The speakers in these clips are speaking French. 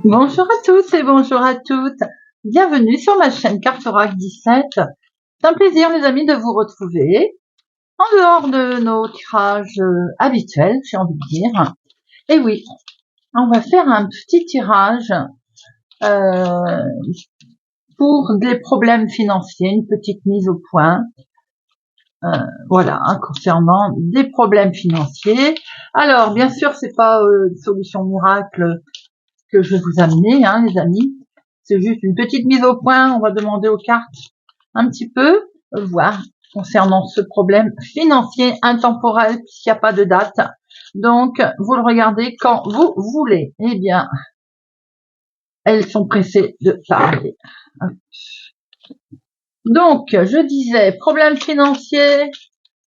Bonjour à tous et bonjour à toutes. Bienvenue sur ma chaîne Cartorac 17. C'est un plaisir les amis de vous retrouver en dehors de nos tirages habituels, j'ai envie de dire. Et oui, on va faire un petit tirage pour des problèmes financiers, une petite mise au point. Voilà, concernant des problèmes financiers. Alors, bien sûr, c'est pas une solution miracle que je vais vous amener, les amis. C'est juste une petite mise au point. On va demander aux cartes un petit peu, voir concernant ce problème financier intemporel, puisqu'il n'y a pas de date. Donc, vous le regardez quand vous voulez. Eh bien, elles sont pressées de parler. Donc, je disais, problème financier,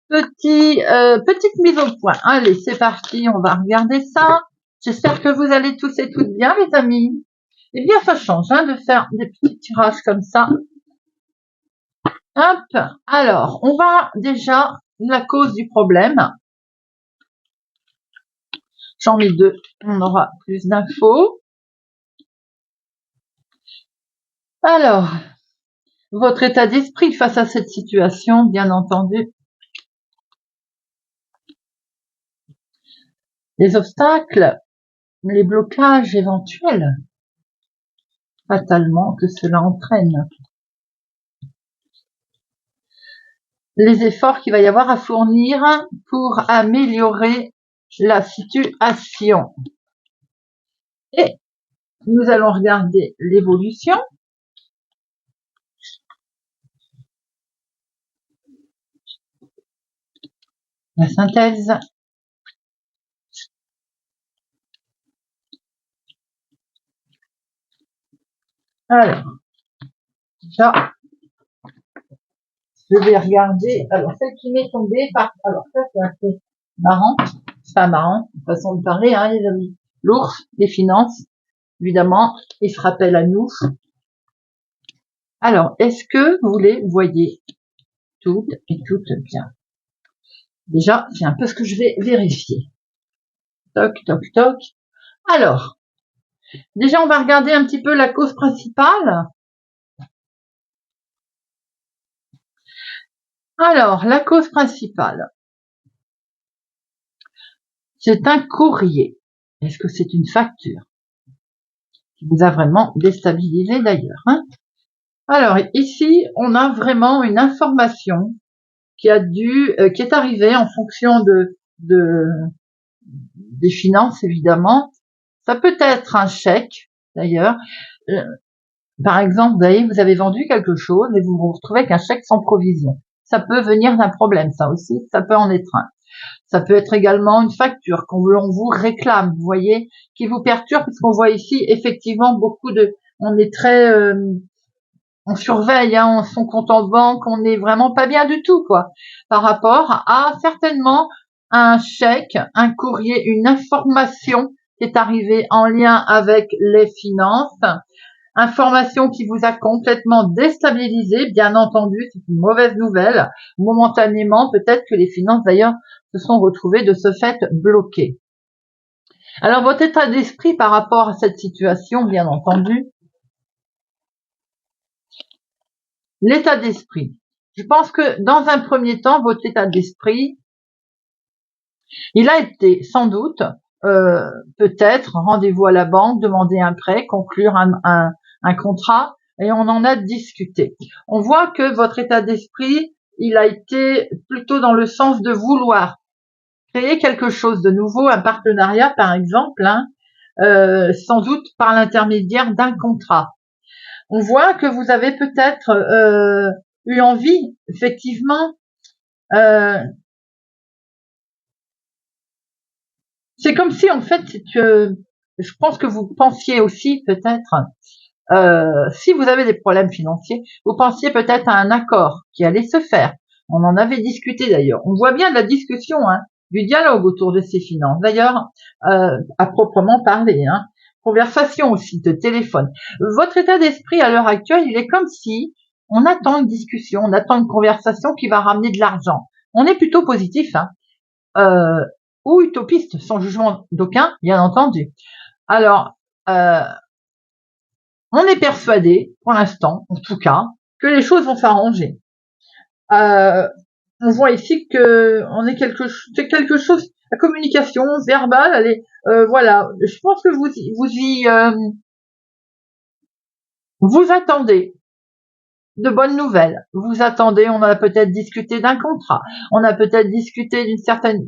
petite mise au point. Allez, c'est parti, on va regarder ça. J'espère que vous allez tous et toutes bien, les amis. Eh bien, ça change de faire des petits tirages comme ça. Hop, alors, on va déjà la cause du problème. J'en mets deux, on aura plus d'infos. Alors, votre état d'esprit face à cette situation, bien entendu. Les obstacles, les blocages éventuels, fatalement que cela entraîne. Les efforts qu'il va y avoir à fournir pour améliorer la situation. Et nous allons regarder l'évolution. La synthèse. Alors, ça, je vais regarder. Alors, celle qui m'est tombée, alors ça c'est un peu marrant. C'est pas marrant, façon de parler, les amis. L'ours, les finances, évidemment, il se rappelle à nous. Alors, est-ce que vous les voyez toutes et toutes bien? Déjà, c'est un peu ce que je vais vérifier. Toc, toc, toc. Alors, déjà, on va regarder un petit peu la cause principale. Alors, la cause principale, c'est un courrier. Est-ce que c'est une facture qui vous a vraiment déstabilisé d'ailleurs, Alors, ici, on a vraiment une information qui est arrivée en fonction des finances, évidemment. Ça peut être un chèque, d'ailleurs. Par exemple, vous avez vendu quelque chose et vous vous retrouvez avec un chèque sans provision. Ça peut venir d'un problème, ça aussi, ça peut en être un. Ça peut être également une facture qu'on vous réclame, vous voyez, qui vous perturbe, puisqu'on voit ici effectivement on est très, on surveille son compte en banque, on n'est vraiment pas bien du tout, quoi, par rapport à certainement un chèque, un courrier, une information qui est arrivée en lien avec les finances. Information qui vous a complètement déstabilisé, bien entendu, c'est une mauvaise nouvelle. Momentanément, peut-être que les finances d'ailleurs se sont retrouvées de ce fait bloquées. Alors votre état d'esprit par rapport à cette situation, bien entendu, l'état d'esprit. Je pense que dans un premier temps, votre état d'esprit, il a été sans doute, peut-être, rendez-vous à la banque, demander un prêt, conclure un contrat, et on en a discuté. On voit que votre état d'esprit, il a été plutôt dans le sens de vouloir créer quelque chose de nouveau, un partenariat par exemple, sans doute par l'intermédiaire d'un contrat. On voit que vous avez peut-être eu envie, effectivement, c'est comme si en fait, je pense que vous pensiez aussi peut-être, si vous avez des problèmes financiers, vous pensiez peut-être à un accord qui allait se faire. On en avait discuté d'ailleurs. On voit bien de la discussion, du dialogue autour de ces finances. D'ailleurs, à proprement parler, conversation aussi, de téléphone. Votre état d'esprit à l'heure actuelle, il est comme si on attend une discussion, on attend une conversation qui va ramener de l'argent. On est plutôt positif, ou utopiste, sans jugement d'aucun, bien entendu. Alors, On est persuadé, pour l'instant, en tout cas, que les choses vont s'arranger. On voit ici que c'est quelque chose, la communication verbale, elle est, voilà. Je pense que vous attendez de bonnes nouvelles. Vous attendez, on a peut-être discuté d'un contrat, on a peut-être discuté d'une certaine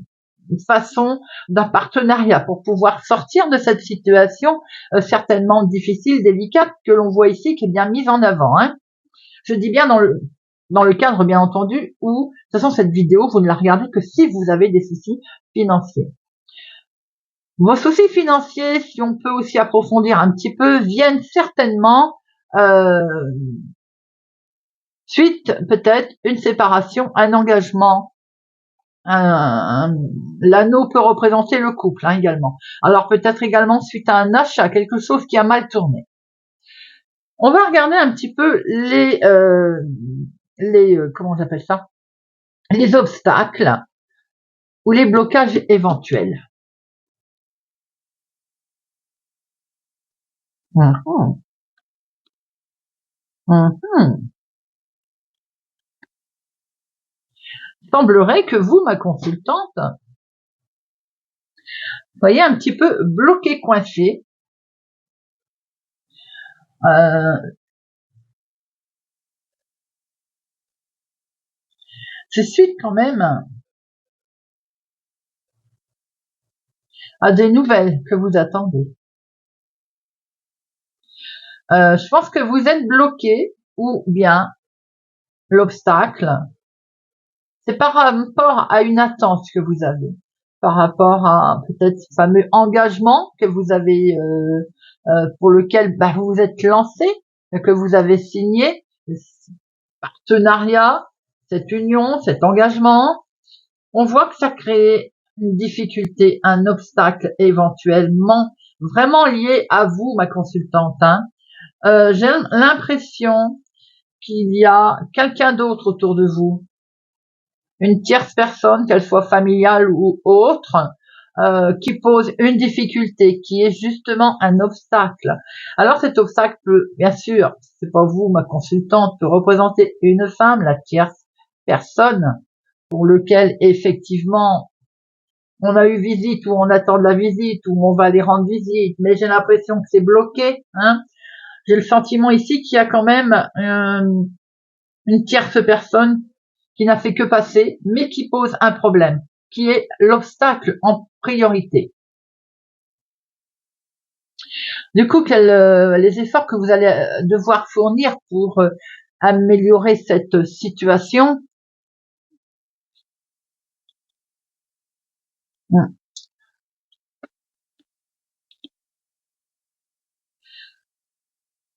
façon d'un partenariat pour pouvoir sortir de cette situation certainement difficile, délicate, que l'on voit ici, qui est bien mise en avant. Hein. Je dis bien dans le cadre, bien entendu, où, de toute façon, cette vidéo, vous ne la regardez que si vous avez des soucis financiers. Vos soucis financiers, si on peut aussi approfondir un petit peu, viennent certainement suite peut-être une séparation, un engagement. L'anneau peut représenter le couple hein, également. Alors peut-être également suite à un achat, quelque chose qui a mal tourné. On va regarder un petit peu les comment j'appelle ça, les obstacles ou les blocages éventuels. Il semblerait que vous, ma consultante, soyez un petit peu bloqué, coincé. C'est suite quand même à des nouvelles que vous attendez. Je pense que vous êtes bloqué ou bien l'obstacle, c'est par rapport à une attente que vous avez, par rapport à peut-être ce fameux engagement que vous avez, pour lequel vous vous êtes lancé, que vous avez signé, ce partenariat, cette union, cet engagement. On voit que ça crée une difficulté, un obstacle éventuellement vraiment lié à vous, ma consultante. Hein. J'ai l'impression qu'il y a quelqu'un d'autre autour de vous, une tierce personne, qu'elle soit familiale ou autre, qui pose une difficulté, qui est justement un obstacle. Alors cet obstacle peut, bien sûr, c'est pas vous, ma consultante, peut représenter une femme, la tierce personne, pour lequel effectivement on a eu visite ou on attend de la visite ou on va aller rendre visite, mais j'ai l'impression que c'est bloqué. Hein. J'ai le sentiment ici qu'il y a quand même une tierce personne qui n'a fait que passer, mais qui pose un problème, qui est l'obstacle en priorité. Du coup, les efforts que vous allez devoir fournir pour améliorer cette situation,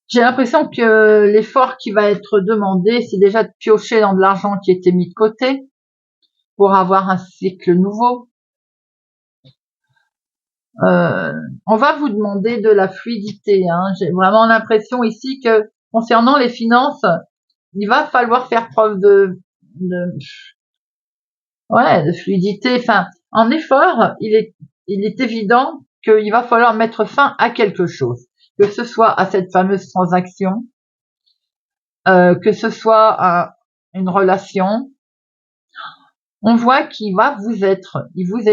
j'ai l'impression que l'effort qui va être demandé, c'est déjà de piocher dans de l'argent qui était mis de côté pour avoir un cycle nouveau. On va vous demander de la fluidité. Hein. J'ai vraiment l'impression ici que concernant les finances, il va falloir faire preuve de fluidité. Enfin, en effort, il est évident qu'il va falloir mettre fin à quelque chose, que ce soit à cette fameuse transaction, que ce soit à une relation. On voit il vous est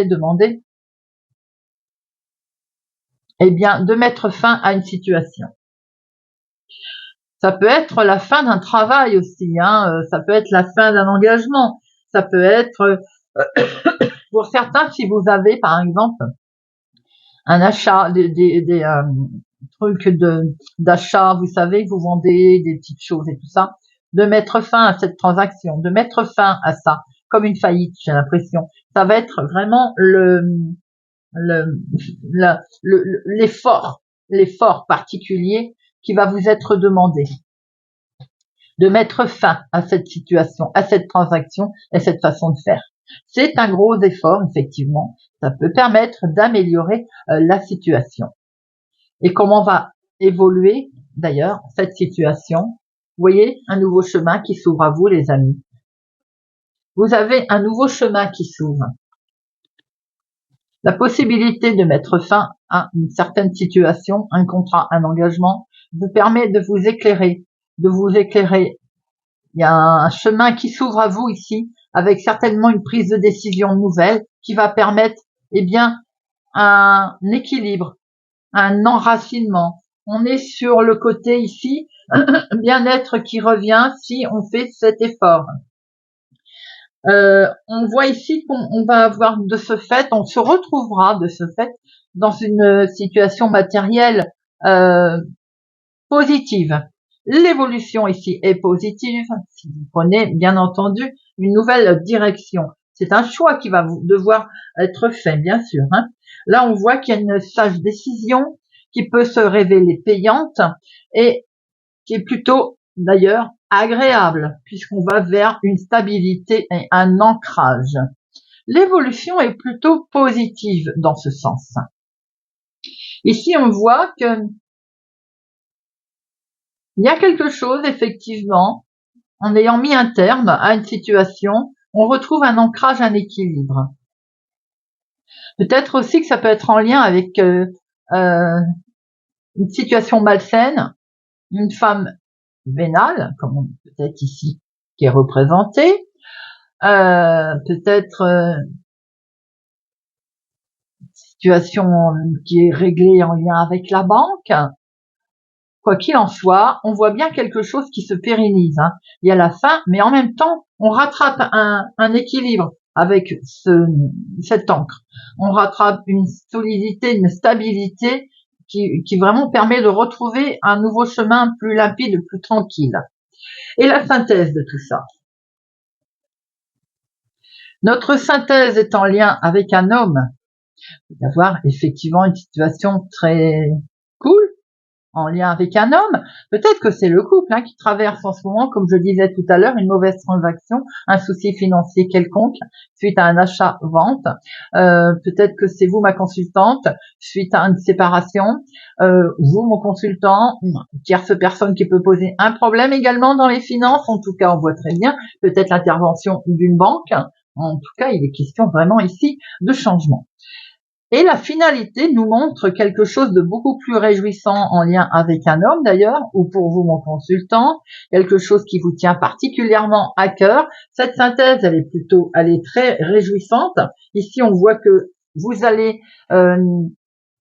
demandé, de mettre fin à une situation. Ça peut être la fin d'un travail aussi, hein, ça peut être la fin d'un engagement, ça peut être, pour certains, si vous avez par exemple un achat, des trucs d'achat, vous savez, vous vendez des petites choses et tout ça, de mettre fin à cette transaction, de mettre fin à ça, comme une faillite, j'ai l'impression. Ça va être vraiment l'effort particulier qui va vous être demandé. De mettre fin à cette situation, à cette transaction et cette façon de faire. C'est un gros effort, effectivement. Ça peut permettre d'améliorer la situation. Et comment va évoluer, d'ailleurs, cette situation? Vous voyez, un nouveau chemin qui s'ouvre à vous, les amis. Vous avez un nouveau chemin qui s'ouvre. La possibilité de mettre fin à une certaine situation, un contrat, un engagement, vous permet de vous éclairer, Il y a un chemin qui s'ouvre à vous ici, avec certainement une prise de décision nouvelle qui va permettre, eh bien, un équilibre, un enracinement. On est sur le côté ici, bien-être qui revient si on fait cet effort. On voit ici qu'on va avoir de ce fait, on se retrouvera de ce fait dans une situation matérielle positive. L'évolution ici est positive, si vous prenez bien entendu une nouvelle direction. C'est un choix qui va devoir être fait, bien sûr. Hein. Là, on voit qu'il y a une sage décision qui peut se révéler payante et qui est plutôt, d'ailleurs, agréable, puisqu'on va vers une stabilité et un ancrage. L'évolution est plutôt positive dans ce sens. Ici, on voit que il y a quelque chose, effectivement, en ayant mis un terme à une situation, on retrouve un ancrage, un équilibre. Peut-être aussi que ça peut être en lien avec une situation malsaine, une femme vénale, comme peut-être ici, qui est représentée, peut-être situation qui est réglée en lien avec la banque. Quoi qu'il en soit, on voit bien quelque chose qui se pérennise. Hein. Il y a la fin, mais en même temps, on rattrape un équilibre avec cette encre. On rattrape une solidité, une stabilité qui vraiment permet de retrouver un nouveau chemin plus limpide, plus tranquille. Et la synthèse de tout ça. Notre synthèse est en lien avec un homme. Il va y avoir effectivement une situation très cool en lien avec un homme. Peut-être que c'est le couple qui traverse en ce moment, comme je disais tout à l'heure, une mauvaise transaction, un souci financier quelconque suite à un achat-vente. Peut-être que c'est vous, ma consultante, suite à une séparation. Vous, mon consultant, tierce personne qui peut poser un problème également dans les finances. En tout cas, on voit très bien peut-être l'intervention d'une banque. En tout cas, il est question vraiment ici de changement. Et la finalité nous montre quelque chose de beaucoup plus réjouissant en lien avec un homme d'ailleurs, ou pour vous mon consultant, quelque chose qui vous tient particulièrement à cœur. Cette synthèse, elle est très réjouissante. Ici, on voit que vous allez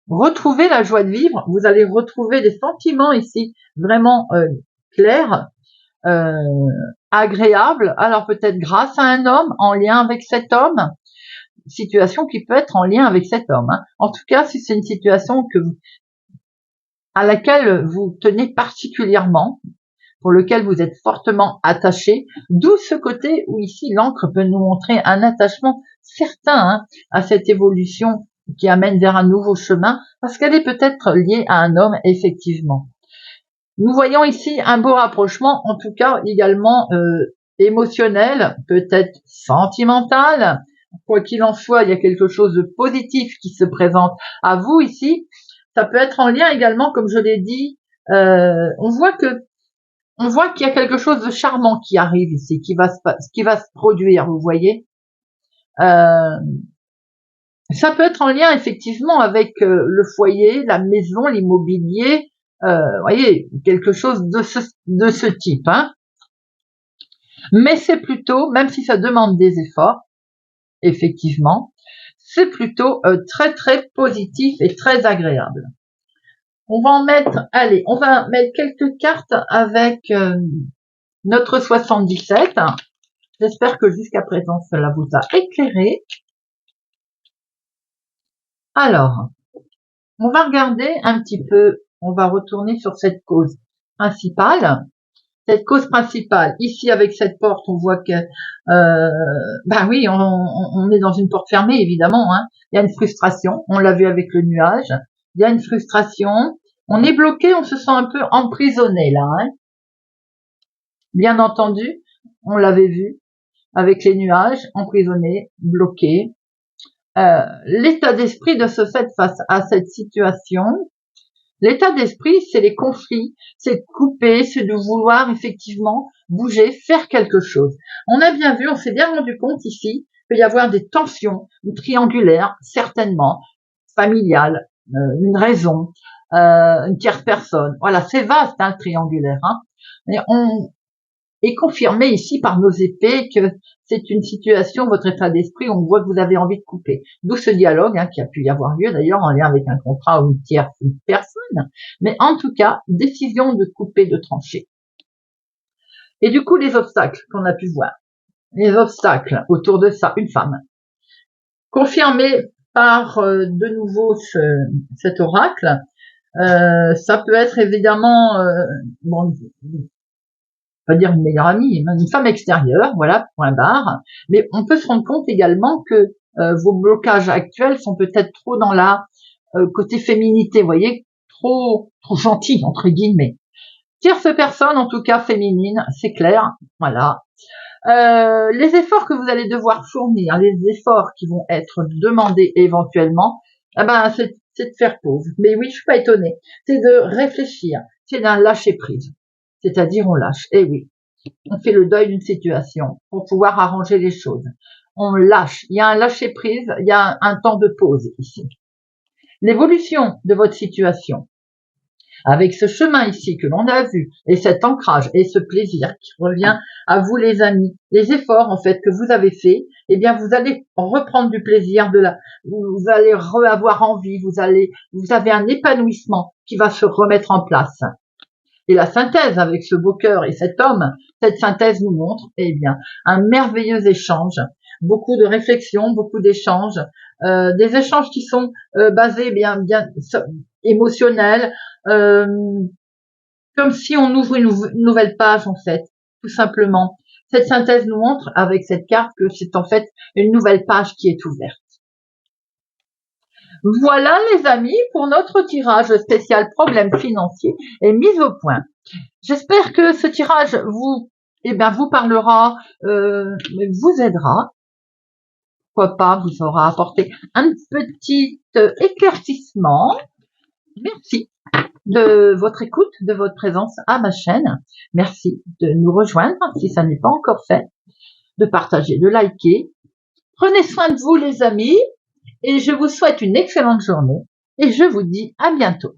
retrouver la joie de vivre, vous allez retrouver des sentiments ici vraiment clairs, agréables. Alors peut-être grâce à un homme, en lien avec cet homme. Situation qui peut être en lien avec cet homme. Hein. En tout cas, si c'est une situation à laquelle vous tenez particulièrement, pour lequel vous êtes fortement attaché, d'où ce côté où ici l'encre peut nous montrer un attachement certain à cette évolution qui amène vers un nouveau chemin, parce qu'elle est peut-être liée à un homme, effectivement. Nous voyons ici un beau rapprochement, en tout cas également émotionnel, peut-être sentimental. Quoi qu'il en soit, il y a quelque chose de positif qui se présente à vous ici. Ça peut être en lien également, comme je l'ai dit, on voit qu'il y a quelque chose de charmant qui arrive ici, qui va se produire, vous voyez. Ça peut être en lien effectivement avec le foyer, la maison, l'immobilier, voyez, quelque chose de ce type. Hein. Mais c'est plutôt, même si ça demande des efforts, effectivement, c'est plutôt très très positif et très agréable. On va mettre quelques cartes avec notre 77. J'espère que jusqu'à présent cela vous a éclairé. Alors, on va regarder un petit peu, on va retourner sur cette cause principale. Cette cause principale, ici avec cette porte, on voit que, ben oui, on est dans une porte fermée évidemment. Hein. Il y a une frustration, on l'a vu avec le nuage. Il y a une frustration, on est bloqué, on se sent un peu emprisonné là. Hein. Bien entendu, on l'avait vu avec les nuages, emprisonné, bloqué. L'état d'esprit de ce fait face à cette situation. L'état d'esprit, c'est les conflits, c'est de couper, c'est de vouloir effectivement bouger, faire quelque chose. On a bien vu, on s'est bien rendu compte ici, qu'il peut y avoir des tensions triangulaires, certainement, familiales, une raison, une tierce personne. Voilà, c'est vaste, hein, le triangulaire. Hein. Et on est confirmé ici par nos épées que c'est une situation, votre état d'esprit, on voit que vous avez envie de couper. D'où ce dialogue qui a pu y avoir lieu d'ailleurs en lien avec un contrat ou une tierce personne. Mais en tout cas, décision de couper, de trancher. Et du coup, les obstacles qu'on a pu voir. Les obstacles autour de ça, une femme. Confirmé par de nouveau cet oracle, ça peut être évidemment, bon, pas dire une meilleure amie, une femme extérieure, voilà, point barre. Mais on peut se rendre compte également que vos blocages actuels sont peut-être trop dans la côté féminité, vous voyez, trop gentil entre guillemets. Tierce personne, en tout cas féminine, c'est clair, voilà. Les efforts que vous allez devoir fournir, les efforts qui vont être demandés éventuellement, c'est de faire pause. Mais oui, je suis pas étonnée. C'est de réfléchir, c'est d'un lâcher prise. C'est-à-dire on lâche. Eh oui, on fait le deuil d'une situation pour pouvoir arranger les choses. On lâche. Il y a un lâcher prise, il y a un temps de pause ici. L'évolution de votre situation, avec ce chemin ici que l'on a vu, et cet ancrage et ce plaisir qui revient à vous les amis, les efforts en fait que vous avez faits, eh bien vous allez reprendre du plaisir, vous allez avoir envie, vous avez un épanouissement qui va se remettre en place. Et la synthèse avec ce beau cœur et cet homme, cette synthèse nous montre, eh bien, un merveilleux échange, beaucoup de réflexions, beaucoup d'échanges, des échanges qui sont basés bien émotionnels, comme si on ouvre une nouvelle page en fait, tout simplement. Cette synthèse nous montre avec cette carte que c'est en fait une nouvelle page qui est ouverte. Voilà les amis pour notre tirage spécial problème financier et mise au point. J'espère que ce tirage vous parlera, vous aidera. Pourquoi pas, vous aura apporté un petit éclaircissement. Merci de votre écoute, de votre présence à ma chaîne. Merci de nous rejoindre si ça n'est pas encore fait, de partager, de liker. Prenez soin de vous les amis et je vous souhaite une excellente journée et je vous dis à bientôt.